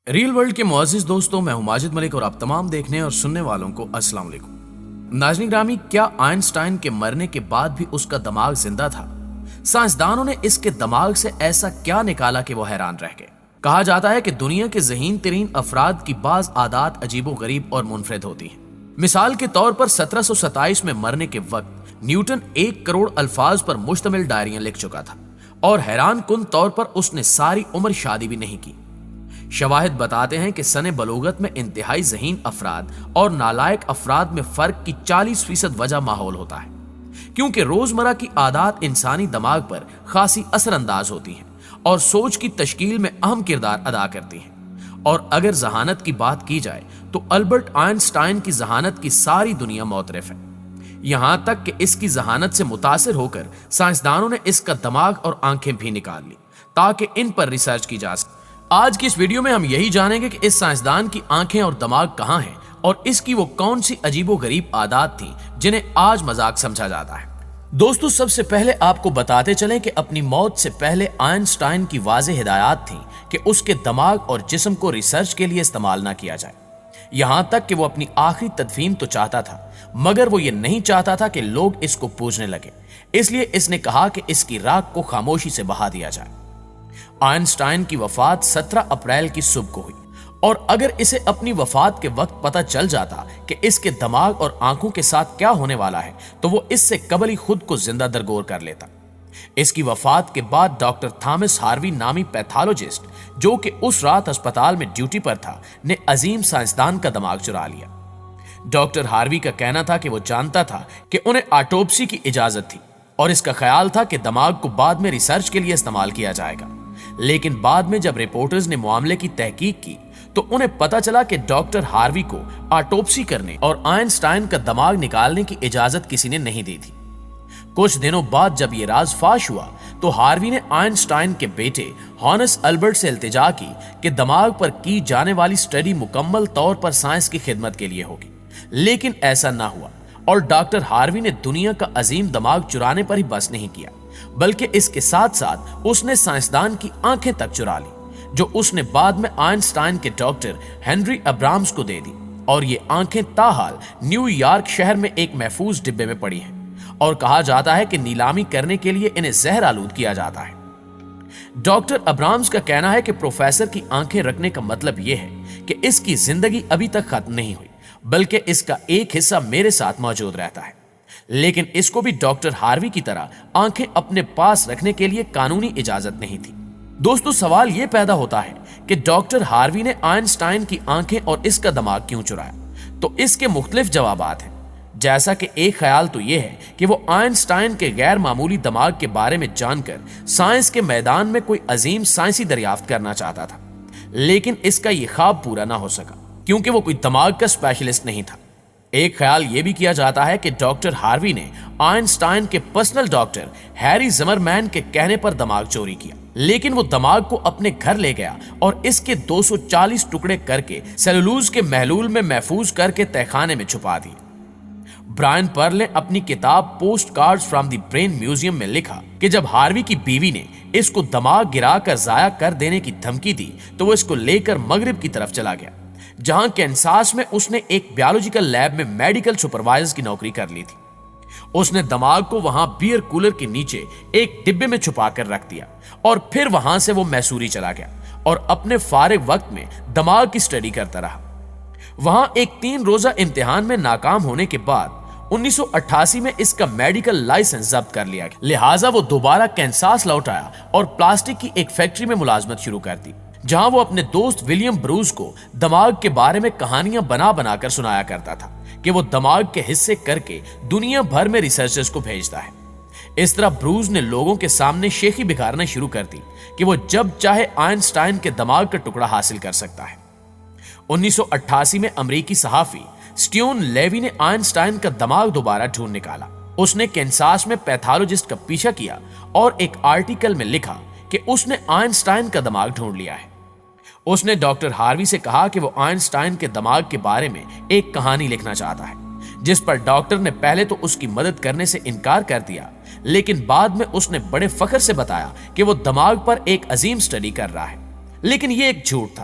Rail world کے معزز دوستوں، میں ہوں ماجد ملک اور آپ تمام دیکھنے اور سننے والوں کو السلام علیکم۔ ناظرین گرامی، کیا آئنسٹائن کے مرنے کے بعد بھی اس کا دماغ زندہ تھا؟ سائنسدانوں نے اس کے دماغ سے ایسا کیا نکالا کہ وہ حیران رہ گئے۔ کہا جاتا ہے کہ دنیا کے ذہین ترین افراد کی بعض عادات عجیب و غریب اور منفرد ہوتی ہیں۔ مثال کے طور پر 1727 میں مرنے کے وقت نیوٹن 1 کروڑ الفاظ پر مشتمل ڈائریاں لکھ چکا تھا اور حیران کن طور پر اس نے ساری عمر شادی بھی نہیں کی۔ شواہد بتاتے ہیں کہ سن بلوغت میں انتہائی ذہین افراد اور نالائق افراد میں فرق کی 40% وجہ ماحول ہوتا ہے، کیونکہ روزمرہ کی عادات انسانی دماغ پر خاصی اثر انداز ہوتی ہیں اور سوچ کی تشکیل میں اہم کردار ادا کرتی ہیں۔ اور اگر ذہانت کی بات کی جائے تو البرٹ آئنسٹائن کی ذہانت کی ساری دنیا معترف ہے، یہاں تک کہ اس کی ذہانت سے متاثر ہو کر سائنسدانوں نے اس کا دماغ اور آنکھیں بھی نکال لی تاکہ ان پر ریسرچ کی جا سکے۔ آج کی اس ویڈیو میں ہم یہی جانیں گے کہ اس سائنسدان کی آنکھیں اور دماغ کہاں ہیں اور اس کی وہ کون سی عجیب و غریب عادات تھیں جنہیں آج مذاق سمجھا جاتا ہے۔ دوستو، سب سے پہلے آپ کو بتاتے چلیں کہ اپنی موت سے پہلے آئنسٹائن کی واضح ہدایات تھیں کہ اس کے دماغ اور جسم کو ریسرچ کے لیے استعمال نہ کیا جائے، یہاں تک کہ وہ اپنی آخری تدفین تو چاہتا تھا مگر وہ یہ نہیں چاہتا تھا کہ لوگ اس کو پوجنے لگے، اس لیے اس نے کہا کہ اس کی راکھ کو خاموشی سے بہا دیا جائے۔ آئنسٹائن کی وفات 17 اپریل کی صبح کو ہوئی اور اگر اسے اپنی وفات کے وقت پتہ چل جاتا کہ اس کے دماغ اور آنکھوں کے ساتھ کیا ہونے والا ہے تو وہ اس سے قبل ہی خود کو زندہ درگور کر لیتا۔ اس کی وفات کے بعد ڈاکٹر تھامس ہاروی نامی پیتھالوجسٹ، جو کہ اس رات ہسپتال میں ڈیوٹی پر تھا، نے عظیم سائنسدان کا دماغ چرا لیا۔ ڈاکٹر ہاروی کا کہنا تھا کہ وہ جانتا تھا کہ انہیں آٹوپسی کی اجازت تھی اور اس کا خیال تھا کہ دماغ کو بعد میں ریسرچ کے لیے استعمال کیا جائے گا، لیکن بعد میں جب رپورٹرز نے معاملے کی تحقیق کی تو انہیں پتا چلا کہ ڈاکٹر ہاروی کو آٹوپسی کرنے اور آئنسٹائن کا دماغ نکالنے کی اجازت کسی نے نہیں دی تھی۔ کچھ دنوں بعد جب یہ راز فاش ہوا تو ہاروی نے آئنسٹائن کے بیٹے ہانس البرٹ سے التجا کی کہ دماغ پر کی جانے والی سٹڈی مکمل طور پر سائنس کی خدمت کے لیے ہوگی، لیکن ایسا نہ ہوا اور ڈاکٹر ہاروی نے دنیا کا عظیم دماغ چرانے پر ہی بس نہیں کیا بلکہ اس کے ساتھ ساتھ اس نے سائنسدان کی آنکھیں تک چرا لی، جو اس نے بعد میں آئنسٹائن کے ڈاکٹر ہنری ابرامز کو دے دی، اور یہ آنکھیں تاحال نیو یارک شہر میں ایک محفوظ ڈبے میں پڑی ہیں اور کہا جاتا ہے کہ نیلامی کرنے کے لیے انہیں زہر آلود کیا جاتا ہے۔ ڈاکٹر ابرامز کا کہنا ہے کہ پروفیسر کی آنکھیں رکھنے کا مطلب یہ ہے کہ اس کی زندگی ابھی تک ختم نہیں ہوئی بلکہ اس کا ایک حصہ میرے ساتھ موجود رہتا ہے، لیکن اس کو بھی ڈاکٹر ہاروی کی طرح آنکھیں اپنے پاس رکھنے کے لیے قانونی اجازت نہیں تھی۔ دوستو، سوال یہ پیدا ہوتا ہے کہ ڈاکٹر ہاروی نے آئنسٹائن کی آنکھیں اور اس کا دماغ کیوں چرایا؟ تو اس کے مختلف جوابات ہیں، جیسا کہ ایک خیال تو یہ ہے کہ وہ آئنسٹائن کے غیر معمولی دماغ کے بارے میں جان کر سائنس کے میدان میں کوئی عظیم سائنسی دریافت کرنا چاہتا تھا، لیکن اس کا یہ خواب پورا نہ ہو سکا کیونکہ وہ کوئی دماغ کا اسپیشلسٹ نہیں تھا۔ ایک خیال یہ بھی کیا جاتا ہے کہ ڈاکٹر ہاروی نے آئنسٹائن کے پرسنل ڈاکٹر ہیری زمر مین کے کہنے پر دماغ چوری کیا، لیکن وہ دماغ کو اپنے گھر لے گیا اور اس کے 240 ٹکڑے کر کے سیلولوز کے محلول میں محفوظ کر کے تہخانے میں چھپا دی۔ برائن پرل نے اپنی کتاب post cards from the brain museum میں لکھا کہ جب ہاروی کی بیوی نے اس کو دماغ گرا کر ضائع کر دینے کی دھمکی دی تو وہ اس کو لے کر مغرب کی طرف چلا گیا، جہاں کینساس میں اس نے ایک بیولوجیکل لیب میں میڈیکل سپروائزر کی نوکری کر لی تھی۔ اس نے دماغ کو وہاں بیئر کولر کے نیچے ایک ڈبے میں چھپا کر رکھ دیا اور پھر وہاں سے وہ میسوری چلا گیا اور اپنے فارغ وقت میں دماغ کی سٹڈی کرتا رہا۔ وہاں ایک 3 روزہ امتحان میں ناکام ہونے کے بعد 1988 میں اس کا میڈیکل لائسنس ضبط کر لیا گیا، لہٰذا وہ دوبارہ کینساس لوٹ آیا اور پلاسٹک کی ایک فیکٹری میں ملازمت شروع کر دی، جہاں وہ اپنے دوست ولیم بروز کو دماغ کے بارے میں کہانیاں بنا بنا کر سنایا کرتا تھا کہ وہ دماغ کے حصے کر کے دنیا بھر میں ریسرچرز کو بھیجتا ہے۔ اس طرح بروز نے لوگوں کے سامنے شیخی بکھارنا شروع کر دی کہ وہ جب چاہے آئنسٹائن کے دماغ کا ٹکڑا حاصل کر سکتا ہے۔ 1988 میں امریکی صحافی سٹیون لیوی نے آئنسٹائن کا دماغ دوبارہ ڈھونڈ نکالا۔ اس نے کینساس میں پیتھالوجسٹ کا پیچھا کیا اور ایک آرٹیکل میں لکھا کہ اس نے آئنسٹائن کا دماغ ڈھونڈ لیا ہے۔ اس نے ڈاکٹر ہاروی سے کہا کہ وہ آئنسٹائن کے دماغ کے بارے میں ایک کہانی لکھنا چاہتا ہے، جس پر ڈاکٹر نے پہلے تو اس کی مدد کرنے سے انکار کر دیا، لیکن بعد میں اس نے بڑے فخر سے بتایا کہ وہ دماغ پر ایک عظیم سٹڈی کر رہا ہے۔ لیکن یہ ایک جھوٹ تھا